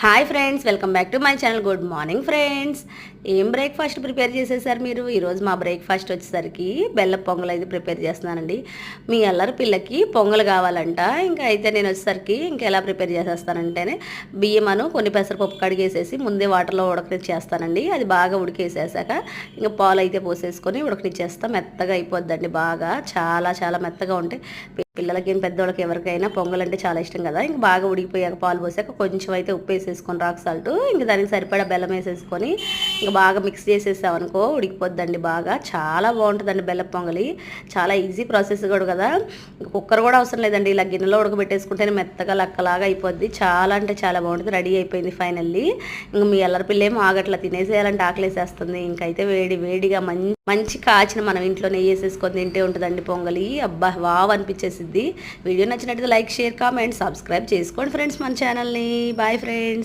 Hi friends, welcome back to my channel. Good morning friends. ఏం breakfast prepare చేసేసారు మీరు? ఈరోజు మా బ్రేక్ఫాస్ట్ వచ్చేసరికి బెల్ల పొంగల్ అయితే ప్రిపేర్ చేస్తున్నానండి. మీ అల్లరి పిల్లకి పొంగల్ కావాలంట. ఇంకా అయితే నేను వచ్చేసరికి ఇంకా ఎలా ప్రిపేర్ చేసేస్తానంటేనే బియ్యమను కొన్ని పెసరపప్పు కడిగేసేసి ముందే వాటర్లో ఉడకనిచ్చేస్తానండి. అది బాగా ఉడికేసేసాక ఇంకా పాలు అయితే పోసేసుకొని ఉడకనిచ్చేస్తా. మెత్తగా అయిపోద్దండి. బాగా చాలా చాలా మెత్తగా ఉంటాయి. పిల్లలకి పెద్దవాళ్ళకి ఎవరికైనా పొంగల్ అంటే చాలా ఇష్టం కదా. ఇంక బాగా ఉడికిపోయాక పాలు పోసాక కొంచెం అయితే ఉప్పు వేసేసుకొని రాక్ సాల్ట్, ఇంక దానికి సరిపడా బెల్లం వేసేసుకొని ఇంకా బాగా మిక్స్ చేసేసామనుకో ఉడికిపోద్దండి. బాగా చాలా బాగుంటుందండి బెల్లం పొంగలి. చాలా ఈజీ ప్రాసెస్ కూడా కదా. కుక్కర్ కూడా అవసరం లేదండి. ఇలా గిన్నెలో ఉడకబెట్టేసుకుంటేనే మెత్తగా లక్కలాగా అయిపోద్ది. చాలా అంటే చాలా బాగుంటుంది. రెడీ అయిపోయింది ఫైనల్లీ. ఇంక మీ అల్లరి పిల్లేమో ఆగట్లా, తినేసేయాలంటే ఆకలేసేస్తుంది. ఇంకైతే వేడి వేడిగా మంచి కాచిన మనం ఇంట్లో నెయ్యి వేసేసుకొని తింటే ఉంటుందండి పొంగలి. అబ్బా వావ్ అనిపించేసిద్ది. వీడియో నచ్చినట్లయితే లైక్, షేర్, కామెంట్, సబ్స్క్రైబ్ చేసుకోండి ఫ్రెండ్స్ మన ఛానల్ని. Bye friends.